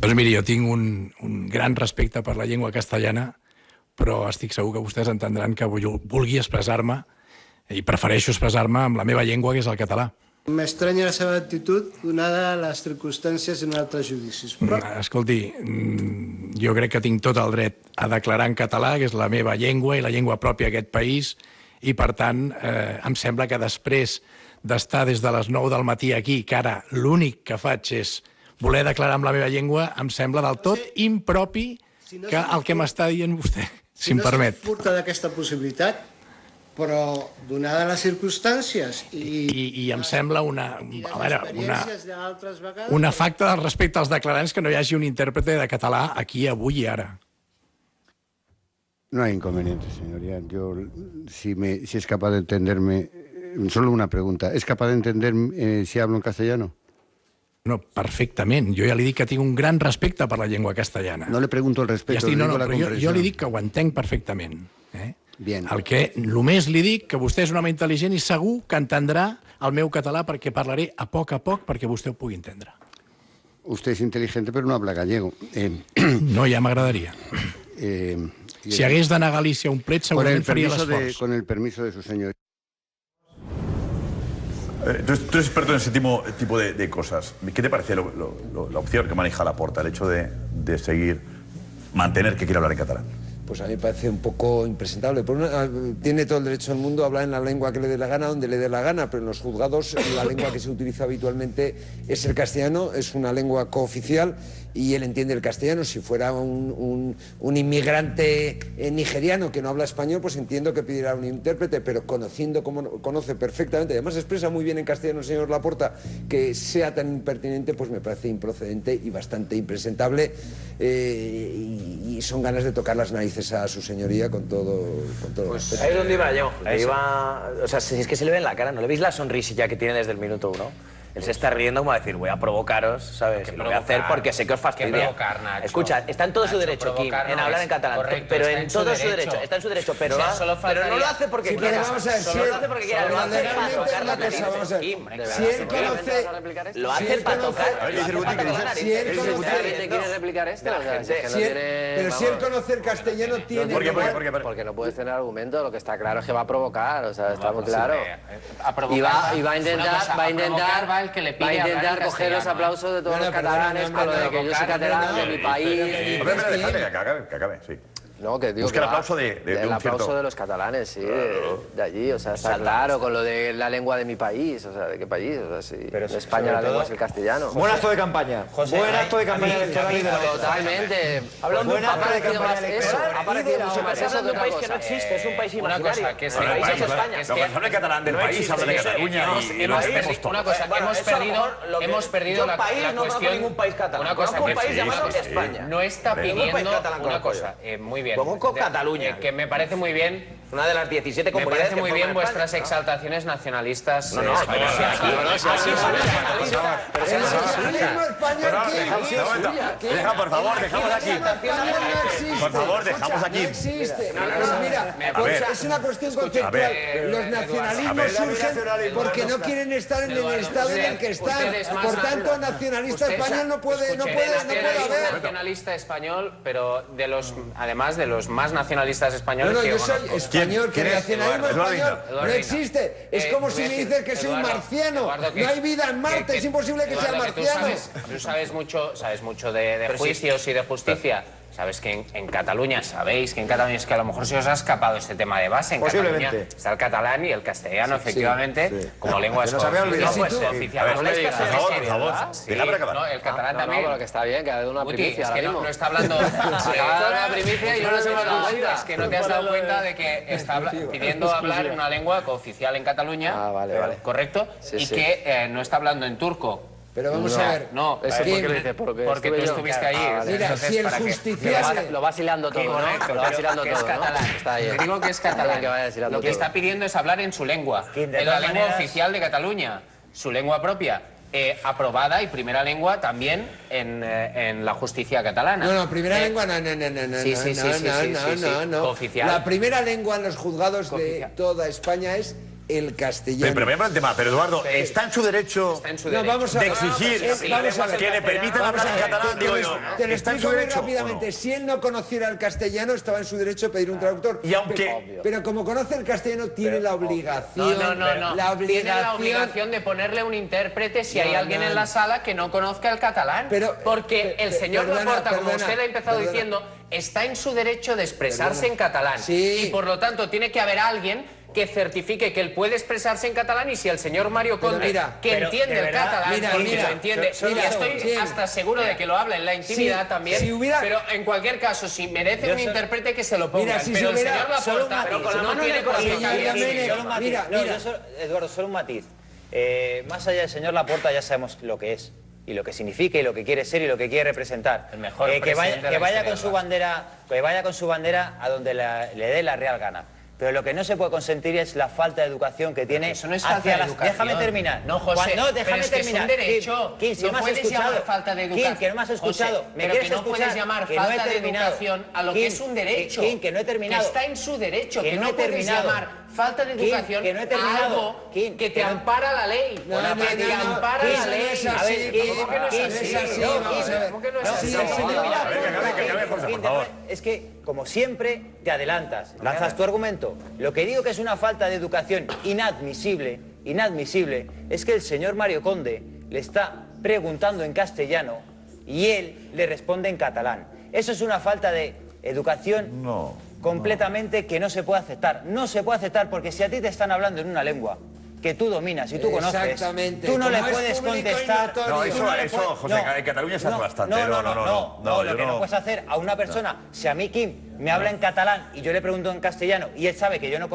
Doncs miri, jo tinc un gran respecte per la llengua castellana, però estic segur que vostès entendran que vulgui expressar-me i prefereixo expressar-me amb la meva llengua, que és el català. M'estranya la seva actitud, donada les circumstàncies en altres judicis. Però... Escolti, jo crec que tinc tot el dret a declarar en català, que és la meva llengua i la llengua pròpia d'aquest país, i per tant em sembla que després d'estar des de les 9 del matí aquí, que ara l'únic que faig és voler declarar amb la meva llengua, em sembla del tot impropi que el que m'està dient vostè, si em permet. Si no se'n furta d'aquesta possibilitat, però donada les circumstàncies i em sembla una falta de respecte als declarants que no hi hagi un intèrprete de català aquí, avui i ara. No hay inconveniente, señoría. Yo, si es capaz de entenderme, solo una pregunta, ¿es capaz de entender si hablo en castellano? No, perfectament. Jo ja li dic que tinc un gran respecte per la llengua castellana. No le pregunto el respecto, le digo la comprensión. Jo li dic que ho entenc perfectament. Bien. Només li dic que vostè és un home intel·ligent i segur que entendrà el meu català, perquè parlaré a poc perquè vostè ho pugui entendre. Usted es inteligente, pero no habla gallego. No, ja m'agradaria. Si hagués d'anar a Galícia un plet, segurament faria l'esforç. Con el permiso de su señor. Tú eres experto en ese tipo de cosas. ¿Qué te parece la opción que maneja Laporta, el hecho de mantener que quiere hablar en catalán? Pues a mí me parece un poco impresentable. Tiene todo el derecho del mundo a hablar en la lengua que le dé la gana, donde le dé la gana, pero en los juzgados la lengua que se utiliza habitualmente es el castellano, es una lengua cooficial y él entiende el castellano. Si fuera un inmigrante nigeriano que no habla español, pues entiendo que pidiera un intérprete, pero conociendo como conoce perfectamente, además expresa muy bien en castellano el señor Laporta, que sea tan impertinente, pues me parece improcedente y bastante impresentable, y son ganas de tocar las narices a su señoría con todo pues ahí es donde iba yo. O sea, si es que se le ve en la cara, ¿no le veis la sonrisilla que tiene desde el minuto 1? Él se está riendo como a decir, voy a provocaros, ¿sabes? Lo voy a hacer porque sé que os fastidia. Escucha, está en todo su derecho, Kim, en hablar en catalán. Pero en todo su derecho, está en su derecho, pero no lo hace porque quiera. Solo lo hace porque quiera, lo hace para tocar la nariz. Kim, si él conoce... Lo hace para tocar. Si él conoce... ¿Quieres replicar esto? Pero si él conoce el castellano, tiene... ¿Por qué? Porque no puedes tener argumento, lo que está claro es que va a provocar, o sea, está muy claro. Y va a intentar coger los aplausos de todos los catalanes con lo de que yo soy catalán de mi país. Déjame que acabe, sí. No, que digo busca que el aplauso el aplauso de los catalanes, sí, de allí, o sea, está claro, con lo de la lengua de mi país, o sea, ¿de qué país? O sea, sí, de España la lengua es el castellano. Buen acto de campaña. Buen acto de campaña electoral. Totalmente. Buen acto de campaña electoral. Ha parecido mucho más eso que un país que no existe, es un país imaginario. Una cosa, que este país es España. Lo que habla catalán del país, habla de Cataluña y lo hacemos todo. Una cosa, hemos perdido la cuestión. Una cosa, un país llamado España. No está pidiendo una cosa, muy bien. Conozco Cataluña. Que me parece muy bien. Una de las 17 comunidades. Me parece muy bien vuestras exaltaciones nacionalistas. No, pero si aquí. Deja, por favor, dejamos aquí. Por favor, dejamos aquí. No existe. Mira, es una cuestión conceptual. Los nacionalismos surgen porque no quieren estar en el estado en el que están. Por tanto, nacionalista español no puede haber. Nacionalista español, pero además de los más nacionalistas españoles. No, yo soy español, que el nacionalismo español no existe. Es como si me dices que soy marciano. No hay vida en Marte, es imposible que sea marciano. Tú sabes mucho de juicios y de justicia. Sabes que en Cataluña, es que a lo mejor se os ha escapado este tema de base. En Cataluña está el catalán y el castellano, efectivamente, como lenguas oficiales. Por favor, el catalán también. No, pero que está bien, que ha dado una primicia. Es que no está hablando... Acaba de una primicia y no nos hemos dado cuenta. Es que no te has dado cuenta de que está pidiendo hablar una lengua cooficial en Cataluña, ¿correcto? Y que no está hablando en turco. Pero vamos a ver. No, ¿eso por qué lo dice? Porque tú estuviste allí. Mira, si el justiciable... Lo vas hilando todo, correcto, lo vas hilando que todo, es catalán. Está bien. Te digo que es catalán. Lo que está pidiendo es hablar en su lengua, en la lengua oficial de Cataluña, su lengua propia. Aprobada y primera lengua también en la justicia catalana. No, primera lengua no. Sí. Oficial. La primera lengua en los juzgados de toda España es el castellano. Pero veamos el tema. Pero Eduardo, ¿está en su derecho de exigir que le permitan hablar en catalán? Digo yo, te lo ¿está en su explico muy derecho? rápidamente. Si él no conociera el castellano, estaba en su derecho de pedir un traductor. Y aunque... Pero como conoce el castellano, tiene la obligación. No. Tiene la obligación de ponerle un intérprete si hay alguien en la sala que no conozca el catalán. Porque el señor Laporta, como usted ha empezado diciendo, está en su derecho de expresarse en catalán. Y por lo tanto, tiene que haber alguien que certifique que él puede expresarse en catalán, y si el señor Mario Conde, que entiende el catalán, porque lo entiende, y estoy hasta seguro de que lo habla en la intimidad también, pero en cualquier caso, si merece un intérprete, que se lo pongan. Pero el señor Laporta no tiene conocimiento. Eduardo, solo un matiz. Más allá del señor Laporta, ya sabemos lo que es y lo que significa y lo que quiere ser y lo que quiere representar. El mejor que vaya con su bandera a donde le dé la real gana. Pero lo que no se puede consentir es la falta de educación que tiene eso no es falta de educación. Déjame terminar. No, José, déjame pero terminar. Es un derecho. Kim, si no me has puedes escuchado, llamar falta de educación. Kim, que no me has escuchado. José, pero que no puedes llamar falta de educación a lo que es un derecho. Kim, que no he terminado. Que está en su derecho. Que no no he puedes terminado. llamar falta de educación a algo que te ampara la ley. Que te ampara la ley. A ver, ¿cómo que no es así? ¿Cómo que no es así? Es que, como siempre, te adelantas, lanzas tu argumento. Lo que digo que es una falta de educación inadmisible, es que el señor Mario Conde le está preguntando en castellano y él le responde en catalán. Eso es una falta de educación completamente que no se puede aceptar. No se puede aceptar porque si a ti te están hablando en una lengua que tú dominas y tú conoces, tú no le puedes contestar. No, eso, José, en Cataluña se hace bastante. No, lo que no puedes hacer a una persona, si a mí Kim me habla en catalán y yo le pregunto en castellano y él sabe que yo no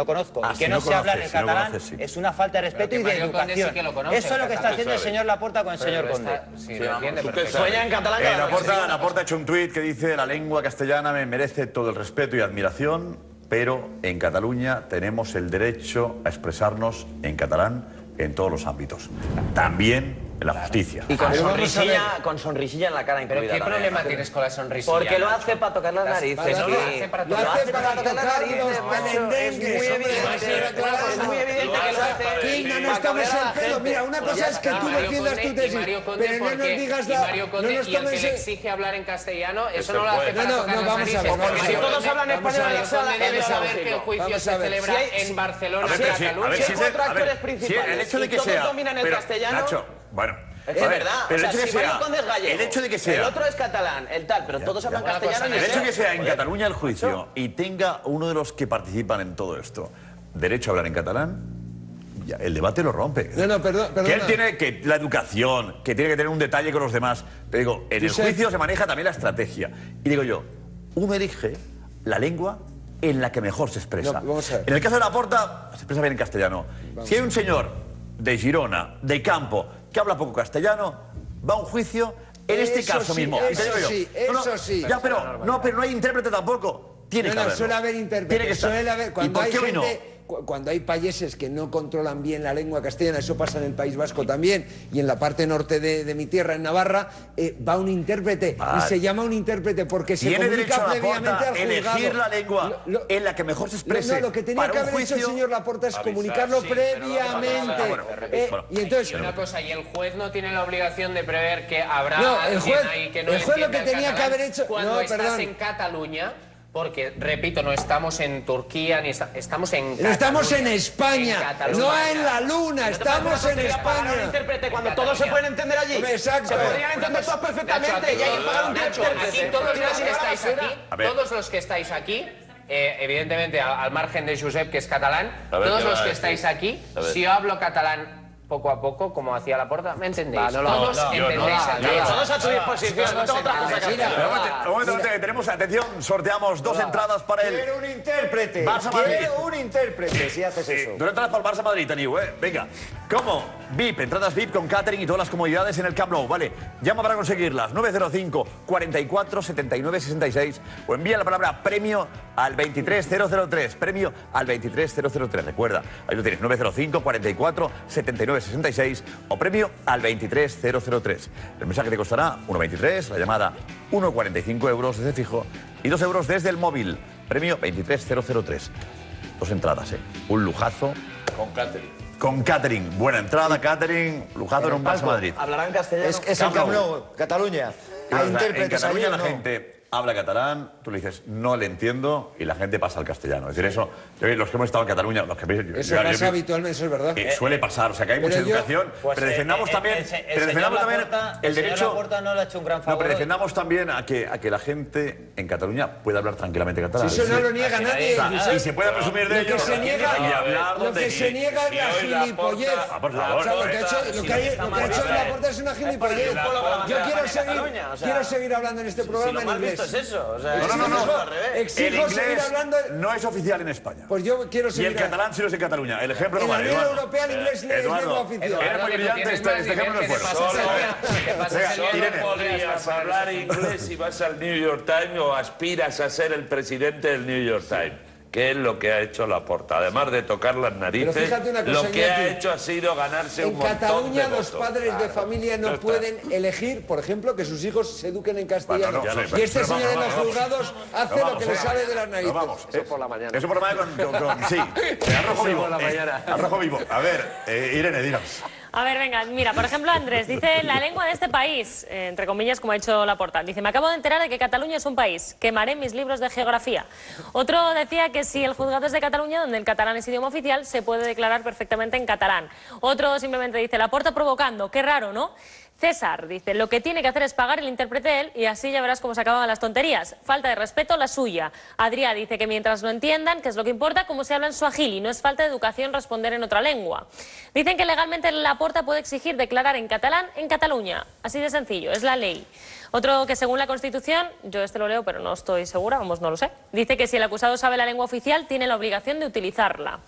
conozco y que no sé hablar en catalán, es una falta de respeto y de educación. Eso es lo que está haciendo el señor Laporta con el señor Conde. Sueña en catalán. Laporta ha hecho un tuit que dice: la lengua castellana me merece todo el respeto y admiración, pero en Cataluña tenemos el derecho a expresarnos en catalán en todos los ámbitos, también en la justicia. Y con sonrisilla en la cara incluida. ¿Pero qué problema tienes con la sonrisilla? Porque lo hace para tocar las narices. Lo hace para tocar las narices, macho. Es muy evidente que lo hace. No estamos en pedo. Mira, una cosa es que tú defiendas tu tesis, pero no nos digas la... Mario Conde, y el que le exige hablar en castellano, eso no lo hace para tocar las narices. Porque si todos hablan español en la sala, debe saber que el juicio se celebra en Barcelona, en Cataluña. Si hay 4 actores principales y todos dominan el castellano... Bueno, es verdad. Pero o sea, si Mario Conde es gallego, el hecho de que sea, el otro es catalán, el tal, pero todos hablan castellano. El hecho de que sea en Cataluña el juicio y tenga uno de los que participan en todo esto derecho a hablar en catalán, ya, el debate lo rompe. Perdón. Que él tiene que la educación, que tiene que tener un detalle con los demás. Pero digo, en el juicio se maneja también la estrategia. Y digo yo, uno elige la lengua en la que mejor se expresa. En el caso de Laporta, se expresa bien en castellano. Si hay un señor de Girona, de Campo, que habla poco castellano, va a un juicio, en este caso mismo. Eso sí. Ya, pero no hay intérprete tampoco. Tiene que haberlo. Suele haber intérprete. Tiene que estar. Suele haber, ¿Y por qué hoy no? Cuando hay países que no controlan bien la lengua castellana, eso pasa en el País Vasco también, y en la parte norte de mi tierra, en Navarra, va un intérprete, y se llama un intérprete porque se comunica previamente al juzgado. Elegir la lengua en la que mejor se exprese. Lo que tenía que haber hecho el señor Laporta es comunicarlo previamente. Y entonces, una cosa, y el juez no tiene la obligación de prever que habrá alguien ahí que no entienda lo que tenía que haber hecho cuando estás en Cataluña. Porque, repito, no estamos en Turquía, ni estamos en Cataluña. Estamos en España, no en la luna, estamos en España. Un intérprete cuando todos se pueden entender allí. Exacto. Se podrían entender todos perfectamente y hay que pagar un intérprete. Aquí todos los que estáis aquí, evidentemente al margen de Josep, que es catalán, todos los que estáis aquí, si yo hablo catalán poco a poco, como hacía Laporta, ¿me entendéis? Todos entendéis. Todos a tu disposición, no tengo otra cosa que hacer. Un momento, tenemos, atención, sorteamos 2 entradas para el... Quiero un intérprete, Barça-Madrid. un intérprete, si haces eso. 2 entradas para el Barça-Madrid, Teniu, Venga. ¿Cómo? VIP, entradas VIP con catering y todas las comodidades en el Camp Nou, ¿vale? Llama para conseguirlas, 905 44 79 66 o envía la palabra premio al 23003, premio al 23003. Recuerda, ahí lo tienes, 905 44 79 66 o premio al 23003. El mensaje te costará 1,23, la llamada 1,45 euros desde fijo y 2 euros desde el móvil. Premio 23003. 2 entradas, un lujazo Con catering. Con catering. Buena entrada, catering. Lujazo en un Barça Madrid. ¿Hablarán castellano? Es el Camp Nou, Cataluña. Hay En intérpretes allí, Cataluña la ¿no? gente habla catalán, tú le dices, no le entiendo, y la gente pasa al castellano. Es decir, eso, los que hemos estado en Cataluña, los que Eso pasa habitualmente, eso es verdad. suele pasar, o sea que hay mucha educación, pero defendamos también, el derecho... Laporta no le ha hecho un gran favor. No, pero defendamos también a que la gente en Cataluña pueda hablar tranquilamente catalán. Si eso no lo niega nadie. Y se pueda presumir de ello. Lo que se niega, y hablar lo que se niega es la gilipollez. Por favor, O sea, lo que ha hecho Laporta es una gilipollez. Yo quiero seguir hablando en este programa en inglés. Es eso, o sea, no. Exijo El seguir inglés hablando. no es oficial en España. Pues yo quiero Y seguir. el catalán sí lo es en Cataluña. El ejemplo no En la vale. Unión Eduardo. Europea el inglés es lengua oficial. Era muy brillante este ejemplo no es bueno. Solo podrías hablar inglés si vas al New York Times o aspiras a ser el presidente del New York Times. Que es lo que ha hecho Laporta. Además de tocar las narices, fíjate una cosa, lo que ha Iñaki. hecho ha sido ganarse un En montón Cataluña de los votos. padres de familia no pueden elegir, por ejemplo, que sus hijos se eduquen en castellano. Bueno, no, Y este pero señor en vamos, los juzgados hace lo que le sale de las narices. Vamos, Eso por la mañana. Eso por la mañana sí. Arrojo vivo. por la mañana. Arrojo vivo. A ver, Irene, dinos. A ver, venga, mira, por ejemplo, Andrés dice la lengua de este país, entre comillas, como ha hecho Laporta. Dice, me acabo de enterar de que Cataluña es un país. Quemaré mis libros de geografía. Otro decía que si el juzgado es de Cataluña, donde el catalán es idioma oficial, se puede declarar perfectamente en catalán. Otro simplemente dice, Laporta provocando. Qué raro, ¿no? César dice, lo que tiene que hacer es pagar el intérprete él y así ya verás cómo se acaban las tonterías. Falta de respeto la suya. Adrià dice que mientras lo entiendan, que es lo que importa, cómo se habla en suajili, no es falta de educación responder en otra lengua. Dicen que legalmente Laporta puede exigir declarar en catalán en Cataluña. Así de sencillo, es la ley. Otro que según la Constitución, yo este lo leo pero no estoy segura, vamos, no lo sé, dice que si el acusado sabe la lengua oficial tiene la obligación de utilizarla.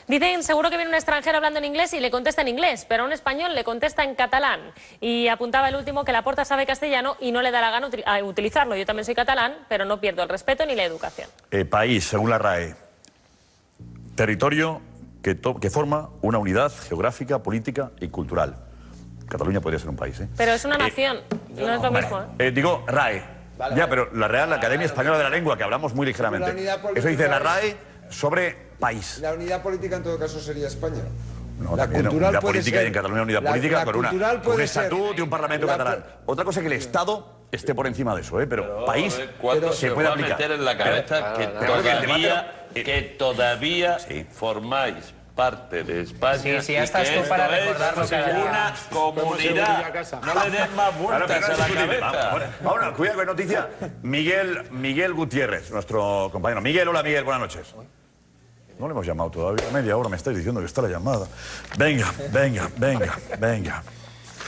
Dicen, seguro que viene un extranjero hablando en inglés y le contesta en inglés, pero a un español le contesta en catalán. Y apuntaba el último que Laporta sabe castellano y no le da la gana utilizarlo. Yo también soy catalán, pero no pierdo el respeto ni la educación. País, según la RAE. Territorio que forma una unidad geográfica, política y cultural. Cataluña podría ser un país, ¿eh? Pero es una nación, no es lo mismo, ¿eh? Digo, RAE. Ya, pero la Real Academia Española de la Lengua, que hablamos muy ligeramente. Eso dice la RAE sobre país. La unidad política en todo caso sería España. No, la también, cultural unidad puede política ser. y en Cataluña unidad política con un estatuto y un parlamento La- catalán. Otra cosa es que el Estado esté por encima de eso, ¿eh? Pero país ¿Cuándo se se puede va a aplicar. meter en la cabeza que todavía formáis parte de España Sí, sí, ya estás y tú que para esto es recordarlo cada día. una comunidad? No le den más vueltas a la cabeza. Ahora, cuidado con noticia. Miguel Gutiérrez, nuestro compañero. Miguel, hola Miguel, buenas noches. No le hemos llamado todavía. Media hora me estáis diciendo que está la llamada. Venga.